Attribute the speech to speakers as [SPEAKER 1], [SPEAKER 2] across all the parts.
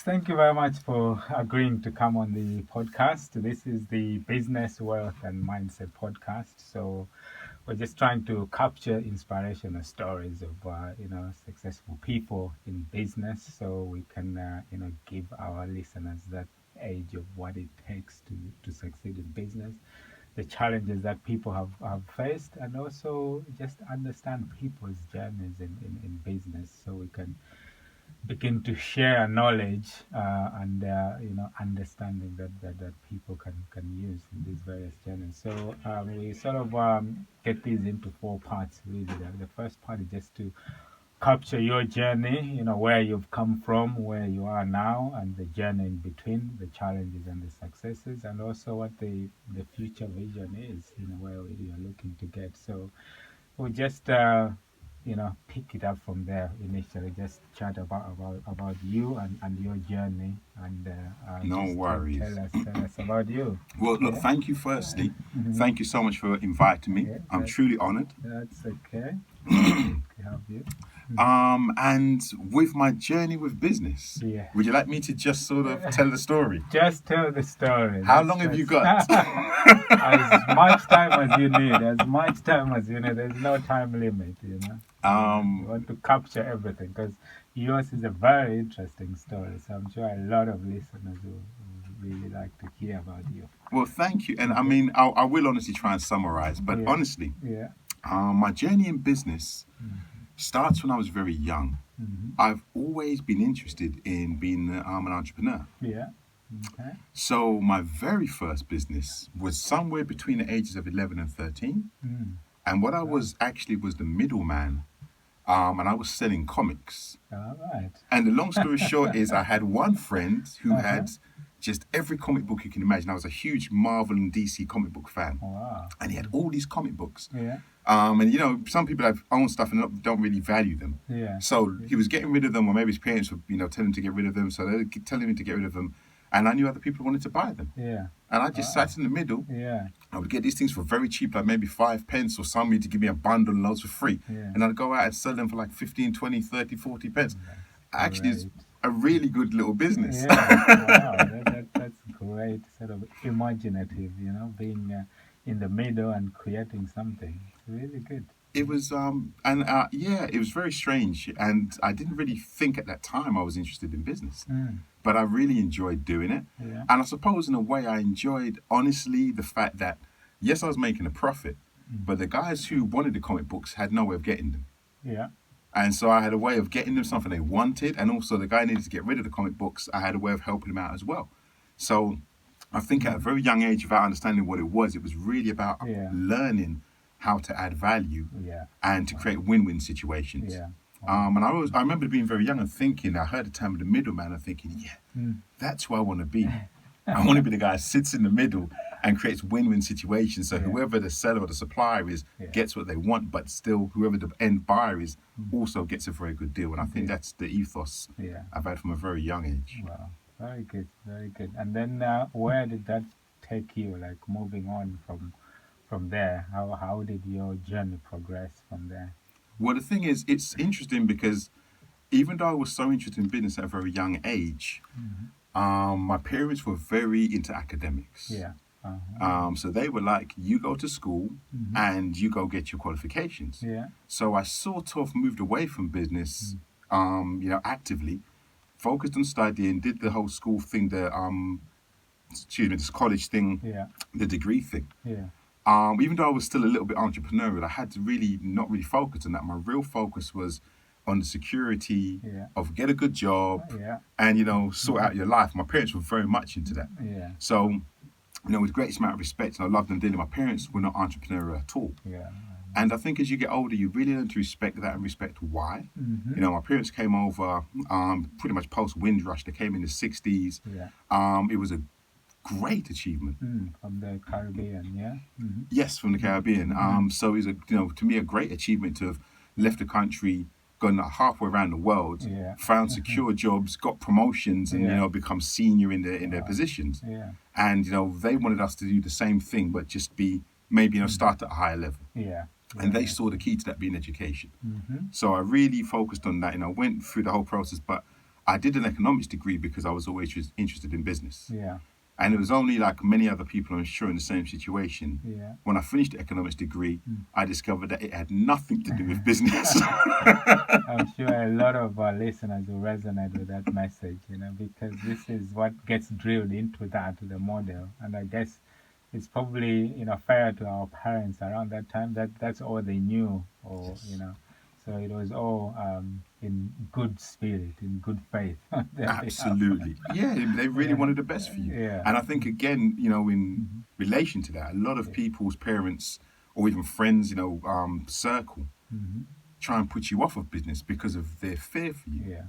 [SPEAKER 1] thank you very much for agreeing to come on the podcast. This is the Business, Wealth, and Mindset podcast. So we're just trying to capture inspirational stories of successful people in business, so we can give our listeners that age of what it takes to succeed in business, the challenges that people have faced, and also just understand people's journeys in business, so we can begin to share knowledge and understanding that people can use in these various journeys. So we sort of get these into four parts really. The first part is just to capture your journey, where you've come from, where you are now, and the journey in between, the challenges and the successes, and also what the future vision is, where you're looking to get. So we'll just pick it up from there initially. Just chat about you and your journey, and
[SPEAKER 2] No
[SPEAKER 1] just
[SPEAKER 2] worries.
[SPEAKER 1] tell us about you.
[SPEAKER 2] Well, look,
[SPEAKER 1] Yeah.
[SPEAKER 2] thank you firstly. Thank you so much for inviting me.
[SPEAKER 1] Yeah,
[SPEAKER 2] I'm truly honored.
[SPEAKER 1] that's okay. Good to have you.
[SPEAKER 2] And with my journey with business,
[SPEAKER 1] Yeah.
[SPEAKER 2] would you like me to just sort of tell the story?
[SPEAKER 1] Just tell the story.
[SPEAKER 2] How long have you got?
[SPEAKER 1] As much time as you need. As much time as you need. There's no time limit. You want to capture everything because yours is a very interesting story. So I'm sure a lot of listeners will really like to hear about you.
[SPEAKER 2] Well, thank you. And I mean, I will honestly try and summarize, but
[SPEAKER 1] Yeah.
[SPEAKER 2] honestly,
[SPEAKER 1] Yeah.
[SPEAKER 2] my journey in business starts when I was very young. I've always been interested in being an entrepreneur.
[SPEAKER 1] Yeah. Okay.
[SPEAKER 2] So my very first business was somewhere between the ages of 11 and 13. And what I was actually was the middleman. And I was selling comics.
[SPEAKER 1] All right.
[SPEAKER 2] And the long story short is I had one friend who had just every comic book you can imagine. I was a huge Marvel and DC comic book fan.
[SPEAKER 1] Wow.
[SPEAKER 2] And he had all these comic books.
[SPEAKER 1] Yeah.
[SPEAKER 2] And some people have own stuff and don't really value them.
[SPEAKER 1] Yeah.
[SPEAKER 2] So he was getting rid of them, or maybe his parents were, telling him to get rid of them. So they were telling him to get rid of them. And I knew other people wanted to buy them.
[SPEAKER 1] Yeah.
[SPEAKER 2] And I just sat in the middle.
[SPEAKER 1] Yeah.
[SPEAKER 2] I would get these things for very cheap, like maybe 5 pence, or somebody to give me a bundle and loads for free.
[SPEAKER 1] Yeah.
[SPEAKER 2] And I'd go out and sell them for like 15, 20, 30, 40 pence. Actually, it's
[SPEAKER 1] Great.
[SPEAKER 2] a really good little business.
[SPEAKER 1] Yeah. Wow. That's great. Sort of imaginative, being in the middle and creating something. It's really good.
[SPEAKER 2] It was, it was very strange. And I didn't really think at that time I was interested in business. But I really enjoyed doing it.
[SPEAKER 1] Yeah.
[SPEAKER 2] And I suppose in a way I enjoyed, honestly, the fact that, yes, I was making a profit, but the guys who wanted the comic books had no way of getting them.
[SPEAKER 1] Yeah.
[SPEAKER 2] And so I had a way of getting them something they wanted. And also the guy needed to get rid of the comic books. I had a way of helping him out as well. So I think at a very young age, without understanding what it was really about learning how to add value and to create win-win situations.
[SPEAKER 1] Yeah.
[SPEAKER 2] And I remember being very young and thinking, I heard the term of the middleman and thinking, that's who I want to be. I want to be the guy who sits in the middle and creates win-win situations. So whoever the seller or the supplier is gets what they want, but still whoever the end buyer is also gets a very good deal. And I think that's the ethos I've had from a very young age.
[SPEAKER 1] Wow. Very good. Very good. And then where did that take you? Like moving on from there, how did your journey progress from there?
[SPEAKER 2] Well, the thing is, it's interesting because even though I was so interested in business at a very young age, my parents were very into academics.
[SPEAKER 1] Yeah.
[SPEAKER 2] So they were like, you go to school and you go get your qualifications.
[SPEAKER 1] Yeah.
[SPEAKER 2] So I sort of moved away from business, actively, focused on studying, did the whole school thing, this college thing, the degree thing.
[SPEAKER 1] Yeah.
[SPEAKER 2] Even though I was still a little bit entrepreneurial, I had to really not really focus on that. My real focus was on the security of get a good job and, sort out your life. My parents were very much into that.
[SPEAKER 1] Yeah.
[SPEAKER 2] So, with greatest amount of respect, and I loved them dearly, my parents were not entrepreneurial at all.
[SPEAKER 1] Yeah.
[SPEAKER 2] And I think as you get older, you really learn to respect that and respect why. My parents came over pretty much post-Windrush. They came in the 60s.
[SPEAKER 1] Yeah.
[SPEAKER 2] It was a great achievement.
[SPEAKER 1] From the Caribbean, yeah?
[SPEAKER 2] Yes, from the Caribbean. So it was to me a great achievement to have left the country, gone halfway around the world, found secure jobs, got promotions, and become senior in their positions.
[SPEAKER 1] Yeah.
[SPEAKER 2] And they wanted us to do the same thing, but just be maybe start at a higher level.
[SPEAKER 1] Yeah.
[SPEAKER 2] And they saw the key to that being education. So I really focused on that, went through the whole process, but I did an economics degree because I was always interested in business.
[SPEAKER 1] Yeah.
[SPEAKER 2] And it was only like many other people, I'm sure, in the same situation.
[SPEAKER 1] Yeah.
[SPEAKER 2] When I finished the economics degree, I discovered that it had nothing to do with business.
[SPEAKER 1] I'm sure a lot of our listeners will resonate with that message, because this is what gets drilled into the model. And I guess it's probably, fair to our parents around that time that that's all they knew, or, so it was all in good spirit, in good faith on their behalf.
[SPEAKER 2] Absolutely. Yeah, they really
[SPEAKER 1] Yeah.
[SPEAKER 2] wanted the best for you.
[SPEAKER 1] Yeah.
[SPEAKER 2] And I think, again, in relation to that, a lot of people's parents or even friends, circle, try and put you off of business because of their fear for you.
[SPEAKER 1] Yeah.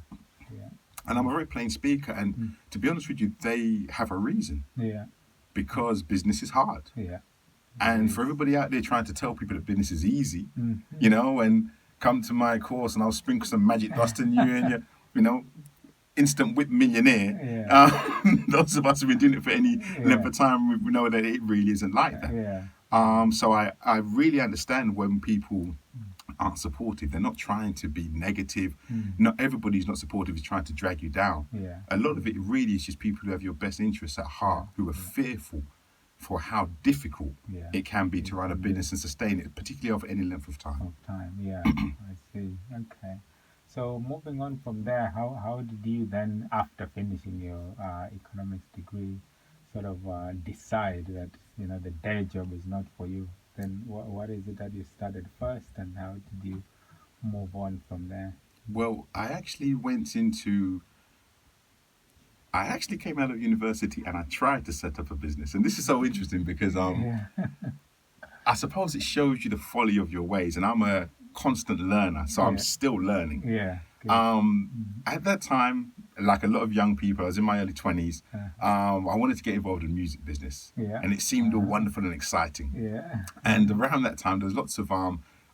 [SPEAKER 1] Yeah.
[SPEAKER 2] And I'm a very plain speaker. And to be honest with you, they have a reason.
[SPEAKER 1] Yeah.
[SPEAKER 2] Because business is hard.
[SPEAKER 1] Yeah.
[SPEAKER 2] And for everybody out there trying to tell people that business is easy,
[SPEAKER 1] Mm-hmm.
[SPEAKER 2] and come to my course and I'll sprinkle some magic dust in you and you instant whip millionaire.
[SPEAKER 1] Yeah.
[SPEAKER 2] Those of us who've been doing it for any
[SPEAKER 1] Yeah.
[SPEAKER 2] length of time, we know that it really isn't like that.
[SPEAKER 1] Yeah.
[SPEAKER 2] So I really understand when people aren't supportive. They're not trying to be negative. Not everybody's not supportive is trying to drag you down.
[SPEAKER 1] Yeah.
[SPEAKER 2] A lot of it really is just people who have your best interests at heart, who are fearful for how difficult it can be to run a business and sustain it, particularly over any length of time.
[SPEAKER 1] Yeah. I see. Okay. So moving on from there, how did you then, after finishing your economics degree, sort of decide that the day job is not for you? Then what is it that you studied first, and how did you move on from there?
[SPEAKER 2] Well, I actually came out of university and I tried to set up a business. And this is so interesting because
[SPEAKER 1] Yeah.
[SPEAKER 2] I suppose it shows you the folly of your ways. And I'm a constant learner, so I'm
[SPEAKER 1] Yeah.
[SPEAKER 2] still learning.
[SPEAKER 1] Yeah. Good.
[SPEAKER 2] At that time, like a lot of young people, I was in my early 20s, I wanted to get involved in the music business.
[SPEAKER 1] Yeah.
[SPEAKER 2] And it seemed all wonderful and exciting.
[SPEAKER 1] Yeah.
[SPEAKER 2] And around that time, there was lots of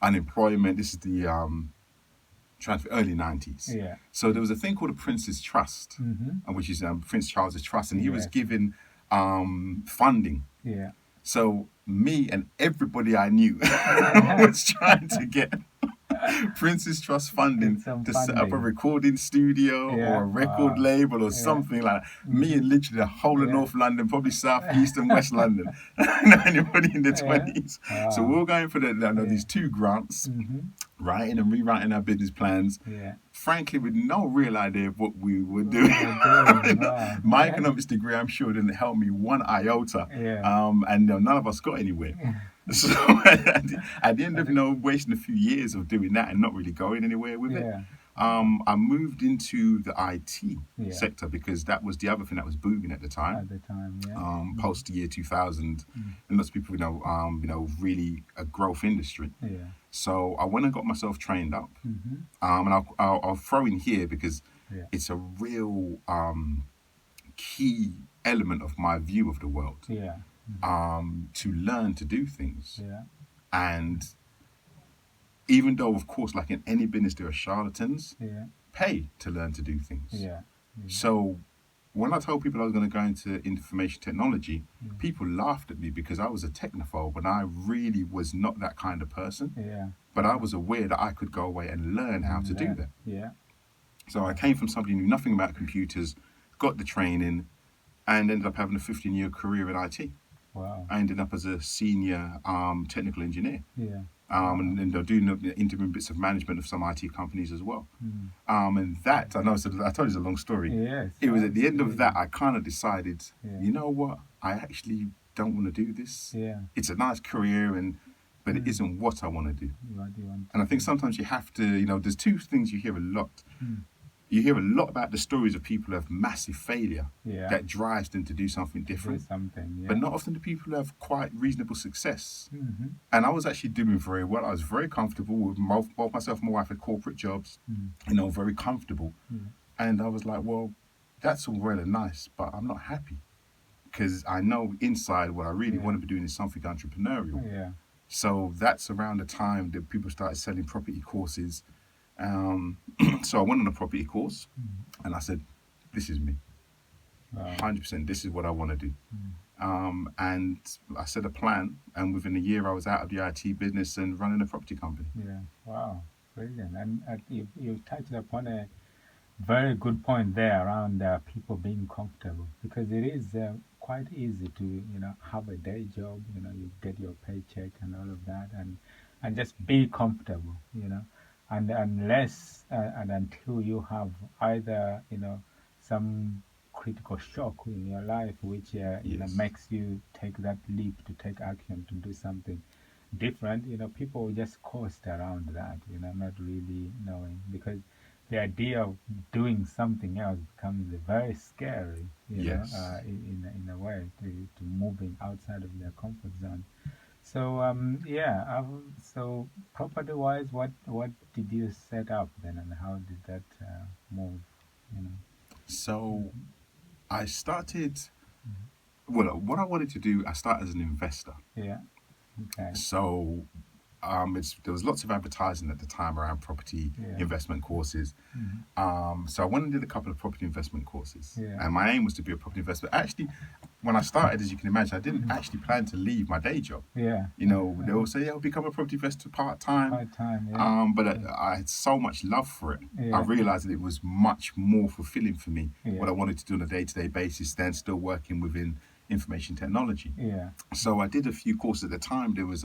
[SPEAKER 2] unemployment. This is the early 90s.
[SPEAKER 1] Yeah.
[SPEAKER 2] So there was a thing called a Prince's Trust, which is Prince Charles's Trust, and he was
[SPEAKER 1] Yes.
[SPEAKER 2] given funding.
[SPEAKER 1] Yeah.
[SPEAKER 2] So me and everybody I knew was trying to get Prince's Trust funding
[SPEAKER 1] Get some
[SPEAKER 2] to set up a
[SPEAKER 1] funding.
[SPEAKER 2] recording studio
[SPEAKER 1] Yeah.
[SPEAKER 2] or a record label or something like that. Me and literally the whole of
[SPEAKER 1] Yeah.
[SPEAKER 2] North London, probably South, East and West London. Not anybody in the 20s. So we were going for these 2 grants, writing and rewriting our business plans.
[SPEAKER 1] Yeah.
[SPEAKER 2] Frankly, with no real idea of what we were doing.
[SPEAKER 1] Wow.
[SPEAKER 2] My economics degree, I'm sure, didn't help me one iota.
[SPEAKER 1] Yeah.
[SPEAKER 2] And none of us got anywhere. So at the end of wasting a few years of doing that and not really going anywhere with it,
[SPEAKER 1] Yeah.
[SPEAKER 2] I moved into the IT
[SPEAKER 1] Yeah.
[SPEAKER 2] sector because that was the other thing that was booming at the time.
[SPEAKER 1] At the time, yeah.
[SPEAKER 2] Post year 2000, and lots of people really a growth industry.
[SPEAKER 1] Yeah.
[SPEAKER 2] So I went and got myself trained up,
[SPEAKER 1] Mm-hmm.
[SPEAKER 2] and I'll throw in here because
[SPEAKER 1] Yeah.
[SPEAKER 2] it's a real key element of my view of the world.
[SPEAKER 1] Yeah.
[SPEAKER 2] To learn to do things,
[SPEAKER 1] Yeah.
[SPEAKER 2] and even though, of course, like in any business, there are charlatans,
[SPEAKER 1] Yeah.
[SPEAKER 2] pay to learn to do things.
[SPEAKER 1] Yeah.
[SPEAKER 2] So when I told people I was going to go into information technology, people laughed at me because I was a technophobe and I really was not that kind of person.
[SPEAKER 1] Yeah.
[SPEAKER 2] But I was aware that I could go away and learn how to do that.
[SPEAKER 1] Yeah.
[SPEAKER 2] So I came from somebody who knew nothing about computers, got the training, and ended up having a 15-year career in IT.
[SPEAKER 1] Wow.
[SPEAKER 2] I ended up as a senior technical engineer.
[SPEAKER 1] Yeah.
[SPEAKER 2] And doing the interim bits of management of some IT companies as well. And that, I know, so I told you it's a long story.
[SPEAKER 1] Yes.
[SPEAKER 2] It was at the end of that, I kind of decided,
[SPEAKER 1] Yeah.
[SPEAKER 2] you know what, I actually don't want to do this.
[SPEAKER 1] Yeah.
[SPEAKER 2] It's a nice career, but it isn't what I want to do.
[SPEAKER 1] What do you want?
[SPEAKER 2] And I think sometimes you have to, there's 2 things you hear a lot. You hear a lot about the stories of people who have massive failure
[SPEAKER 1] Yeah.
[SPEAKER 2] that drives them to do something
[SPEAKER 1] Do
[SPEAKER 2] different.
[SPEAKER 1] something. Yeah.
[SPEAKER 2] But not often do people who have quite reasonable success.
[SPEAKER 1] Mm-hmm.
[SPEAKER 2] And I was actually doing very well. I was very comfortable with both myself and my wife had corporate jobs, very comfortable. And I was like, well, that's all well and nice, but I'm not happy. Because I know inside what I really want to be doing is something entrepreneurial.
[SPEAKER 1] Yeah.
[SPEAKER 2] So that's around the time that people started selling property courses. So I went on a property course and I said, this is me.
[SPEAKER 1] Wow.
[SPEAKER 2] 100%, this is what I want to do. And I set a plan, and within a year I was out of the IT business and running a property company.
[SPEAKER 1] Yeah. Wow. Brilliant. And you touched upon Very good point there around people being comfortable, because it is quite easy to have a day job, you get your paycheck and all of that, and just be comfortable, and unless and until you have either some critical shock in your life which
[SPEAKER 2] Yes.
[SPEAKER 1] makes you take that leap to take action to do something different. People will just coast around that, not really knowing, because the idea of doing something else becomes very scary,
[SPEAKER 2] Yes.
[SPEAKER 1] in a way, to moving outside of their comfort zone. So yeah, so property wise, what did you set up then, and how did that move? You know.
[SPEAKER 2] So I started, well, what I wanted to do, I started as an investor.
[SPEAKER 1] Yeah. Okay.
[SPEAKER 2] So there was lots of advertising at the time around property
[SPEAKER 1] Yeah.
[SPEAKER 2] investment courses.
[SPEAKER 1] Mhm.
[SPEAKER 2] So I went and did a couple of property investment courses,
[SPEAKER 1] Yeah.
[SPEAKER 2] and my aim was to be a property investor. Actually, when I started, as you can imagine, I didn't actually plan to leave my day job.
[SPEAKER 1] Yeah.
[SPEAKER 2] They all say, "Yeah, I'll become a property investor part time."
[SPEAKER 1] Part time. Yeah.
[SPEAKER 2] But I had so much love for it. I
[SPEAKER 1] Yeah.
[SPEAKER 2] realized that it was much more fulfilling for me what
[SPEAKER 1] Yeah.
[SPEAKER 2] I wanted to do on a day-to-day basis than still working within information technology.
[SPEAKER 1] Yeah.
[SPEAKER 2] So I did a few courses at the time. There was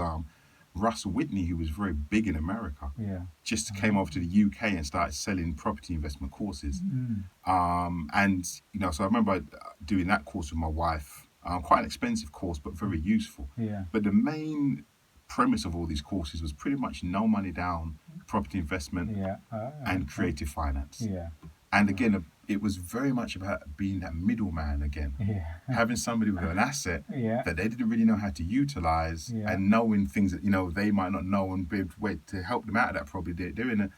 [SPEAKER 2] Russell Whitney, who was very big in America,
[SPEAKER 1] Yeah.
[SPEAKER 2] just came over to the UK and started selling property investment courses.
[SPEAKER 1] Mm.
[SPEAKER 2] And so I remember doing that course with my wife. Quite an expensive course, but very useful.
[SPEAKER 1] Yeah.
[SPEAKER 2] But the main premise of all these courses was pretty much no money down, property investment,
[SPEAKER 1] Yeah.
[SPEAKER 2] and
[SPEAKER 1] Okay.
[SPEAKER 2] creative finance.
[SPEAKER 1] Yeah.
[SPEAKER 2] And again, it was very much about being that middleman again,
[SPEAKER 1] Yeah.
[SPEAKER 2] having somebody with an asset
[SPEAKER 1] Yeah.
[SPEAKER 2] that they didn't really know how to utilize,
[SPEAKER 1] Yeah.
[SPEAKER 2] and knowing things that they might not know, and be able to help them out of that. Probably they're in a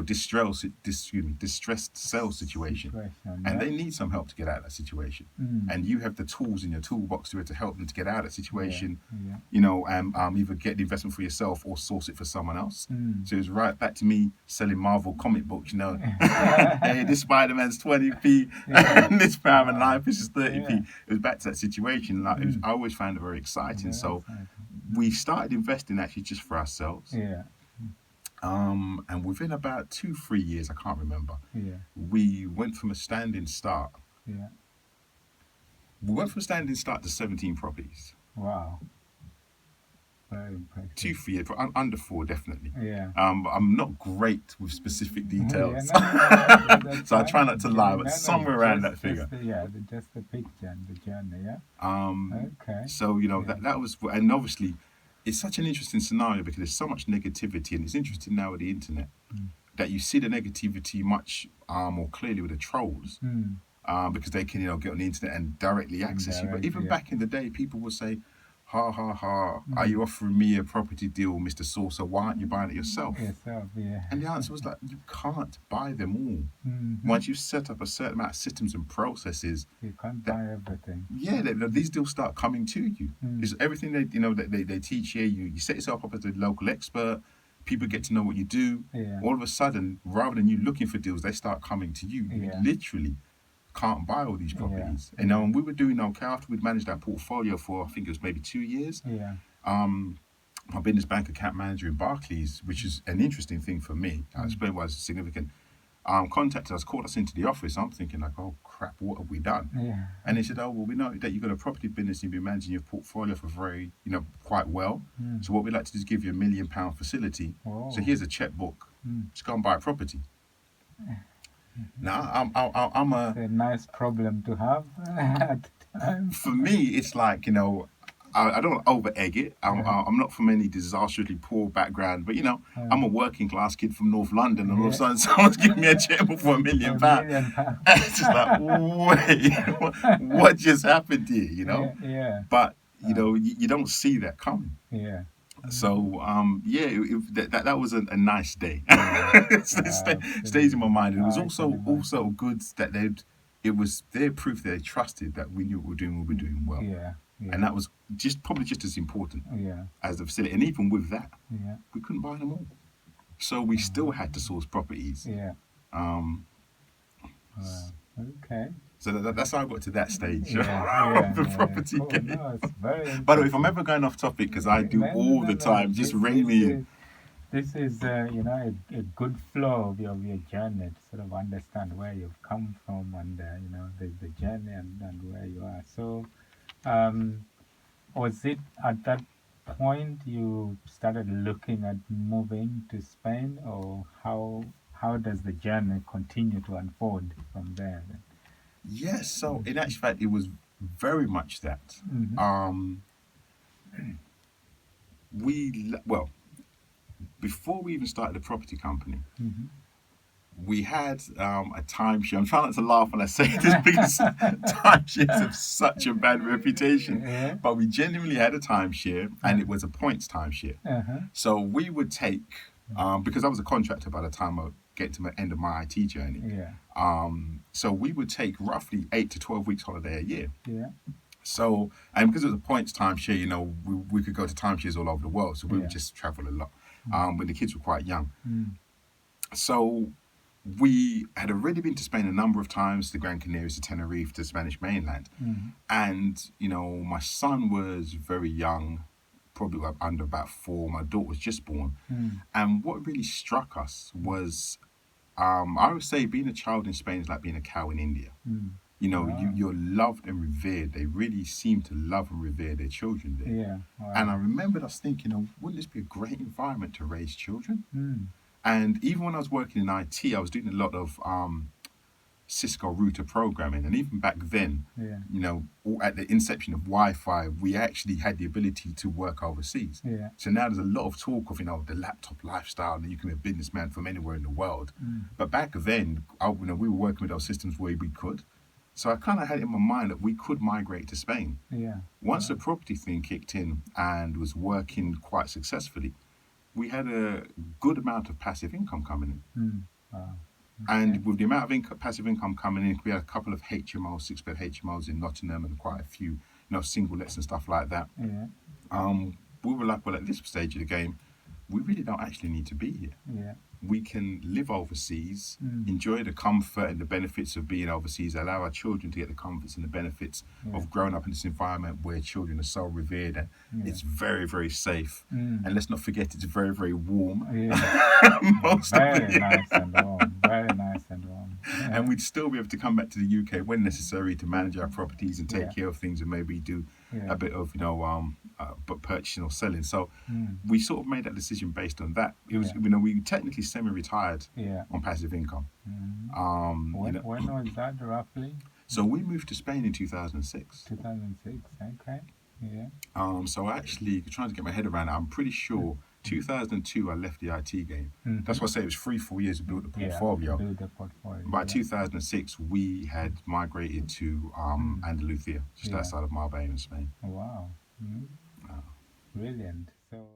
[SPEAKER 2] distressed sales situation,
[SPEAKER 1] Situation.
[SPEAKER 2] and
[SPEAKER 1] Yeah.
[SPEAKER 2] they need some help to get out of that situation.
[SPEAKER 1] Mm.
[SPEAKER 2] And you have the tools in your toolbox to help them to get out of that
[SPEAKER 1] Yeah.
[SPEAKER 2] situation.
[SPEAKER 1] Yeah.
[SPEAKER 2] And either get the investment for yourself or source it for someone else.
[SPEAKER 1] Mm.
[SPEAKER 2] So it was right back to me selling Marvel comic books. Hey, this Spider-Man's 20p,
[SPEAKER 1] Yeah.
[SPEAKER 2] and this Power Man
[SPEAKER 1] Wow.
[SPEAKER 2] Life is 30p.
[SPEAKER 1] Yeah.
[SPEAKER 2] It was back to that situation. Like
[SPEAKER 1] Mm.
[SPEAKER 2] I always found it very exciting.
[SPEAKER 1] Very
[SPEAKER 2] So
[SPEAKER 1] exciting.
[SPEAKER 2] we started investing actually just for ourselves.
[SPEAKER 1] Yeah.
[SPEAKER 2] And within about 2-3 years, I can't remember,
[SPEAKER 1] Yeah.
[SPEAKER 2] we went from a standing start.
[SPEAKER 1] Yeah.
[SPEAKER 2] We went from a standing start to 17 properties.
[SPEAKER 1] Wow. Very impressive.
[SPEAKER 2] 2-3 years, under 4 definitely.
[SPEAKER 1] Yeah.
[SPEAKER 2] I'm not great with specific details,
[SPEAKER 1] Yeah, that's
[SPEAKER 2] so I
[SPEAKER 1] fine.
[SPEAKER 2] try not to lie, but
[SPEAKER 1] No,
[SPEAKER 2] somewhere around that
[SPEAKER 1] just
[SPEAKER 2] figure.
[SPEAKER 1] just the picture and the journey. Yeah. Okay.
[SPEAKER 2] So
[SPEAKER 1] Yeah.
[SPEAKER 2] that was, and obviously, it's such an interesting scenario because there's so much negativity, and it's interesting now with the internet that you see the negativity much more clearly with the trolls.
[SPEAKER 1] Mm.
[SPEAKER 2] Because they can, get on the internet and directly access you. But even
[SPEAKER 1] yeah.
[SPEAKER 2] back in the day, people would say, "Ha ha ha! Are you offering me a property deal, Mr. Saucer? Why aren't you buying it yourself?"
[SPEAKER 1] Yourself, yeah.
[SPEAKER 2] And the answer was like, you can't buy them all.
[SPEAKER 1] Mhm.
[SPEAKER 2] Once you've set up a certain amount of systems and processes,
[SPEAKER 1] You can't buy everything.
[SPEAKER 2] yeah, these deals start coming to you.
[SPEAKER 1] Mm.
[SPEAKER 2] It's everything they teach here. You set yourself up as a local expert. People get to know what you do.
[SPEAKER 1] Yeah.
[SPEAKER 2] All of a sudden, rather than you looking for deals, they start coming to you. You
[SPEAKER 1] Yeah.
[SPEAKER 2] literally can't buy all these properties. And we were doing okay after we'd managed our portfolio for, I think it was maybe 2 years.
[SPEAKER 1] Yeah.
[SPEAKER 2] My business bank account manager in Barclays, which is an interesting thing for me. I'll explain why it's significant. Contacted us, called us into the office. I'm thinking like, oh crap, what have we done?
[SPEAKER 1] Yeah.
[SPEAKER 2] And they said, oh well, we know that you've got a property business and you've been managing your portfolio for quite well.
[SPEAKER 1] Mm.
[SPEAKER 2] So what we'd like to do is give you £1 million facility.
[SPEAKER 1] Oh.
[SPEAKER 2] So here's a checkbook. Just go and buy a property. Now I'm
[SPEAKER 1] It's a nice problem to have at the time.
[SPEAKER 2] for me, it's like, I don't want to over egg it. I'm not from any disastrously poor background, but I'm a working class kid from North London, and all of a sudden someone's giving me a checkbook for £1 million.
[SPEAKER 1] £1 million.
[SPEAKER 2] It's just like, wait, what just happened here?
[SPEAKER 1] Yeah.
[SPEAKER 2] But you don't see that coming.
[SPEAKER 1] Yeah.
[SPEAKER 2] So that was a nice day. Stays in my mind. It was also good that it was their proof that they trusted that we knew what we were doing well.
[SPEAKER 1] Yeah. Yeah.
[SPEAKER 2] And that was probably just as important
[SPEAKER 1] Yeah.
[SPEAKER 2] as the facility. And even with that,
[SPEAKER 1] Yeah.
[SPEAKER 2] we couldn't buy them all. So we still had to source properties.
[SPEAKER 1] Yeah. Okay.
[SPEAKER 2] So that's how I got to that stage
[SPEAKER 1] Yeah.
[SPEAKER 2] of the property
[SPEAKER 1] Cool.
[SPEAKER 2] game.
[SPEAKER 1] No, it's very
[SPEAKER 2] By the way, if I'm ever going off topic, because I do all the time, just rein me in.
[SPEAKER 1] this is a good flow of your journey to sort of understand where you've come from and the journey and where you are. So um, was it at that point you started looking at moving to Spain, or how does the journey continue to unfold from there then?
[SPEAKER 2] Yes, so in actual fact, it was very much that.
[SPEAKER 1] Mm-hmm.
[SPEAKER 2] Um, well, before we even started the property company,
[SPEAKER 1] Mm-hmm.
[SPEAKER 2] we had a timeshare. I'm trying not to laugh when I say this because timeshares have such a bad reputation.
[SPEAKER 1] Yeah.
[SPEAKER 2] But we genuinely had a timeshare, and it was a points timeshare.
[SPEAKER 1] Uh-huh.
[SPEAKER 2] So we would take, because I was a contractor by the time I get to the end of my IT journey.
[SPEAKER 1] Yeah.
[SPEAKER 2] So we would take roughly 8 to 12 weeks holiday a year.
[SPEAKER 1] Yeah.
[SPEAKER 2] So, and because it was a points timeshare, we could go to timeshares all over the world. So we would just travel a lot when the kids were quite young.
[SPEAKER 1] Mm.
[SPEAKER 2] So we had already been to Spain a number of times, to Gran Canaria, to Tenerife, to the Spanish mainland.
[SPEAKER 1] Mm-hmm.
[SPEAKER 2] And, my son was very young, probably under about 4. My daughter was just born.
[SPEAKER 1] Mm.
[SPEAKER 2] And what really struck us was, I would say being a child in Spain is like being a cow in India.
[SPEAKER 1] Mm.
[SPEAKER 2] You're loved and revered. They really seem to love and revere their children there.
[SPEAKER 1] Yeah. Wow.
[SPEAKER 2] And I remembered us thinking, wouldn't this be a great environment to raise children?
[SPEAKER 1] Mm.
[SPEAKER 2] And even when I was working in IT, I was doing a lot of Cisco router programming. And even back then, at the inception of Wi-Fi, we actually had the ability to work overseas.
[SPEAKER 1] Yeah.
[SPEAKER 2] So now there's a lot of talk of, the laptop lifestyle, and you can be a businessman from anywhere in the world.
[SPEAKER 1] Mm.
[SPEAKER 2] But back then, we were working with those systems where we could. So I kind of had in my mind that we could migrate to Spain.
[SPEAKER 1] Yeah.
[SPEAKER 2] Once the property thing kicked in and was working quite successfully, we had a good amount of passive income coming in.
[SPEAKER 1] Mm. Wow.
[SPEAKER 2] And with the amount of passive income coming in, we had a couple of HMOs, 6-bed HMOs in Nottingham, and quite a few, single lets and stuff like that.
[SPEAKER 1] Yeah.
[SPEAKER 2] We were like, well, at this stage of the game, we really don't actually need to be here.
[SPEAKER 1] Yeah.
[SPEAKER 2] We can live overseas,
[SPEAKER 1] Mm.
[SPEAKER 2] enjoy the comfort and the benefits of being overseas, allow our children to get the comforts and the benefits of growing up in this environment where children are so revered and it's very, very safe.
[SPEAKER 1] Mm.
[SPEAKER 2] And let's not forget, it's very, very warm.
[SPEAKER 1] Yeah.
[SPEAKER 2] Most
[SPEAKER 1] Very
[SPEAKER 2] of the
[SPEAKER 1] nice and warm. Very nice and warm. Yeah.
[SPEAKER 2] And we'd still be able to come back to the UK when necessary to manage our properties and take care of things and maybe do a bit of, but purchasing or selling. So we sort of made that decision based on that. It was, we technically semi-retired on passive income.
[SPEAKER 1] Mm. When was that roughly?
[SPEAKER 2] So we moved to Spain in 2006.
[SPEAKER 1] 2006. Okay. Yeah.
[SPEAKER 2] So actually, trying to get my head around it, I'm pretty sure 2002 I left the IT game.
[SPEAKER 1] Mm-hmm.
[SPEAKER 2] That's why I say it was 3-4 years to build the portfolio.
[SPEAKER 1] Build the portfolio.
[SPEAKER 2] By 2006, we had migrated to Andalusia, just outside of Marbella in Spain.
[SPEAKER 1] Wow. Mm. Brilliant. So.